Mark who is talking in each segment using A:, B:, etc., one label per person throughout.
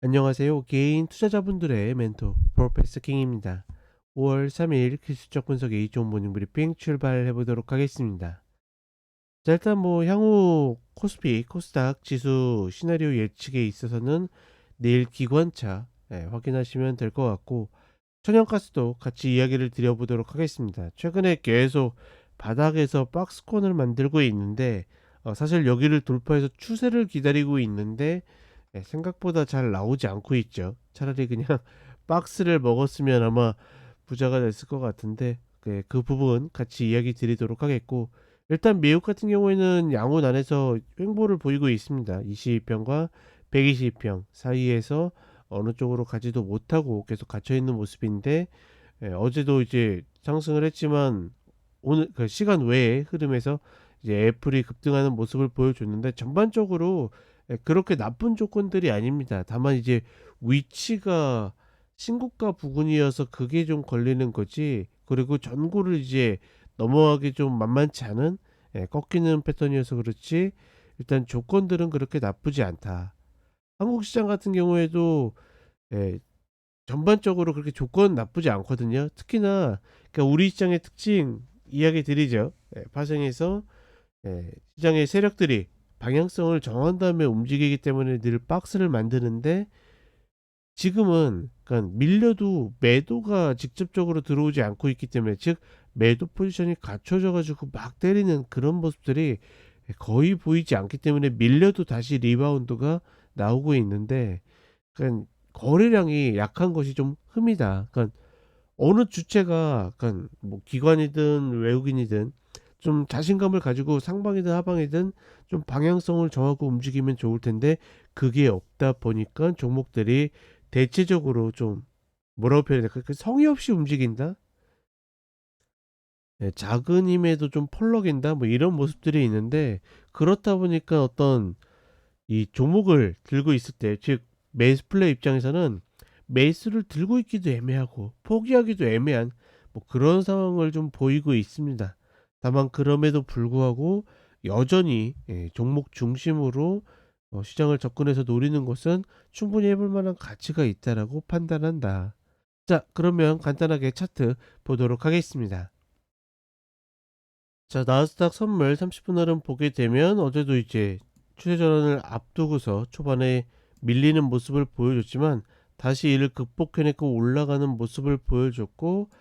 A: 안녕하세요. 개인 투자자분들의 멘토 프로페서 킹입니다. 5월 3일 기술적 분석 A종 모닝 브리핑 출발해 보도록 하겠습니다. 자, 일단 향후 코스피, 코스닥 지수 시나리오 예측에 있어서는 내일 기관차 확인하시면 될 것 같고, 천연가스도 같이 이야기를 드려보도록 하겠습니다. 최근에 계속 바닥에서 박스권을 만들고 있는데, 사실 여기를 돌파해서 추세를 기다리고 있는데 생각보다 잘 나오지 않고 있죠. 차라리 그냥 박스를 먹었으면 아마 부자가 됐을 것 같은데, 그 부분 같이 이야기 드리도록 하겠고, 일단 미국 같은 경우에는 양호 안에서 횡보를 보이고 있습니다. 22평과 120평 사이에서 어느 쪽으로 가지도 못하고 계속 갇혀 있는 모습인데, 어제도 이제 상승을 했지만 오늘 그 시간 외의 흐름에서 이제 애플이 급등하는 모습을 보여줬는데, 전반적으로 그렇게 나쁜 조건들이 아닙니다. 다만 이제 위치가 신고가 부근이어서 그게 좀 걸리는 거지, 그리고 전고를 이제 넘어가기 좀 만만치 않은 꺾이는 패턴이어서 그렇지, 일단 조건들은 그렇게 나쁘지 않다. 한국 시장 같은 경우에도 예, 전반적으로 그렇게 조건 나쁘지 않거든요. 특히나 그러니까 우리 시장의 특징 이야기 드리죠. 파생해서 시장의 세력들이 방향성을 정한 다음에 움직이기 때문에 늘 박스를 만드는데, 지금은 그러니까 밀려도 매도가 직접적으로 들어오지 않고 있기 때문에, 즉 매도 포지션이 갖춰져 가지고 막 때리는 그런 모습들이 거의 보이지 않기 때문에 밀려도 다시 리바운드가 나오고 있는데, 그러니까 거래량이 약한 것이 좀 흠이다. 그러니까 어느 주체가, 그러니까 기관이든 외국인이든 좀 자신감을 가지고 상방이든 하방이든 좀 방향성을 정하고 움직이면 좋을 텐데, 그게 없다 보니까 종목들이 대체적으로 좀, 뭐라고 표현해야 될까? 그 성의 없이 움직인다? 작은 힘에도 좀 펄럭인다? 뭐 이런 모습들이 있는데, 그렇다 보니까 어떤 이 종목을 들고 있을 때, 즉 매수 플레이 입장에서는 매수를 들고 있기도 애매하고 포기하기도 애매한 그런 상황을 좀 보이고 있습니다. 다만 그럼에도 불구하고 여전히 종목 중심으로 시장을 접근해서 노리는 것은 충분히 해볼 만한 가치가 있다라고 판단한다. 자, 그러면 간단하게 차트 보도록 하겠습니다. 자, 나스닥 선물 30분 흐름 보게 되면, 어제도 이제 추세 전환을 앞두고서 초반에 밀리는 모습을 보여줬지만 다시 이를 극복해내고 올라가는 모습을 보여줬고,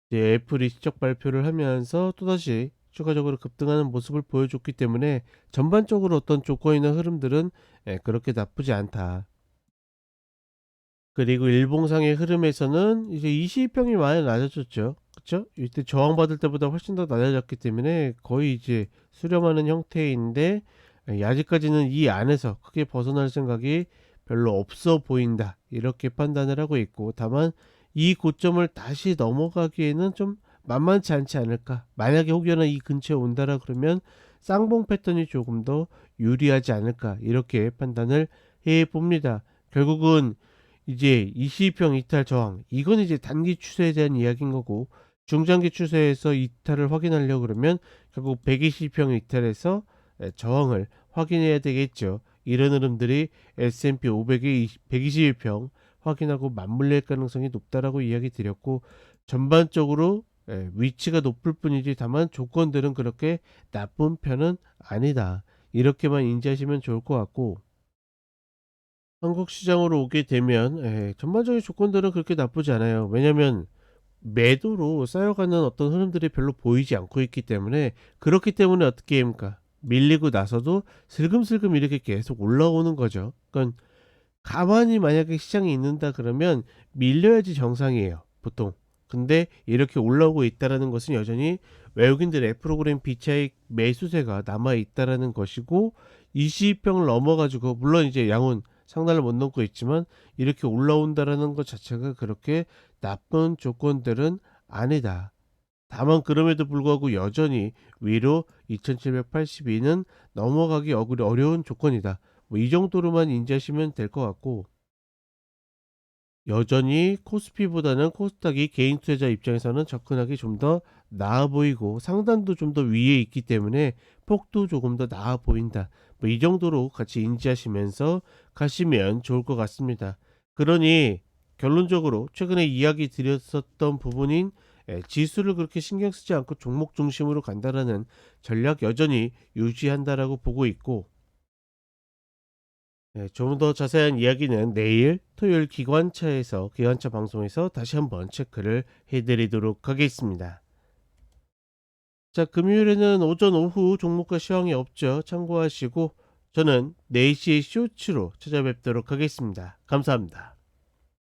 A: 이제 애플이 실적 발표를 하면서 또다시 추가적으로 급등하는 모습을 보여줬기 때문에 전반적으로 어떤 조건이나 흐름들은 그렇게 나쁘지 않다. 그리고 일봉상의 흐름에서는 이제 22평이 많이 낮아졌죠. 그쵸? 이때 저항받을 때보다 훨씬 더 낮아졌기 때문에 거의 이제 수렴하는 형태인데, 아직까지는 이 안에서 크게 벗어날 생각이 별로 없어 보인다, 이렇게 판단을 하고 있고, 다만 이 고점을 다시 넘어가기에는 좀 만만치 않지 않을까. 만약에 혹여나 이 근처에 온다라 그러면 쌍봉 패턴이 조금 더 유리하지 않을까, 이렇게 판단을 해 봅니다. 결국은 이제 22평 이탈 저항, 이건 이제 단기 추세에 대한 이야기인 거고, 중장기 추세에서 이탈을 확인하려고 그러면 결국 120평 이탈에서 저항을 확인해야 되겠죠. 이런 흐름들이 S&P 500의 121평 확인하고 맞물릴 가능성이 높다라고 이야기 드렸고, 전반적으로 위치가 높을 뿐이지 다만 조건들은 그렇게 나쁜 편은 아니다, 이렇게만 인지하시면 좋을 것 같고, 한국 시장으로 오게 되면 전반적인 조건들은 그렇게 나쁘지 않아요. 왜냐면 매도로 쌓여가는 어떤 흐름들이 별로 보이지 않고 있기 때문에, 그렇기 때문에 어떻게 합니까? 밀리고 나서도 슬금슬금 이렇게 계속 올라오는 거죠. 그러니까 가만히 만약에 시장이 있는다 그러면 밀려야지 정상이에요, 보통. 근데 이렇게 올라오고 있다라는 것은 여전히 외국인들의 프로그램 비차익 매수세가 남아 있다라는 것이고, 20평을 넘어가지고, 물론 이제 양은 상단을 못 넘고 있지만 이렇게 올라온다라는 것 자체가 그렇게 나쁜 조건들은 아니다. 다만 그럼에도 불구하고 여전히 위로 2782는 넘어가기 어려운 조건이다. 이 정도로만 인지하시면 될 것 같고, 여전히 코스피보다는 코스닥이 개인 투자자 입장에서는 접근하기 좀 더 나아 보이고, 상단도 좀 더 위에 있기 때문에 폭도 조금 더 나아 보인다. 이 정도로 같이 인지하시면서 가시면 좋을 것 같습니다. 그러니 결론적으로 최근에 이야기 드렸었던 부분인 지수를 그렇게 신경 쓰지 않고 종목 중심으로 간다라는 전략 여전히 유지한다라고 보고 있고, 좀 더 자세한 이야기는 내일 토요일 기관차 방송에서 다시 한번 체크를 해드리도록 하겠습니다. 자, 금요일에는 오전 오후 종목과 시황이 없죠. 참고하시고 저는 4시에 쇼츠로 찾아뵙도록 하겠습니다. 감사합니다.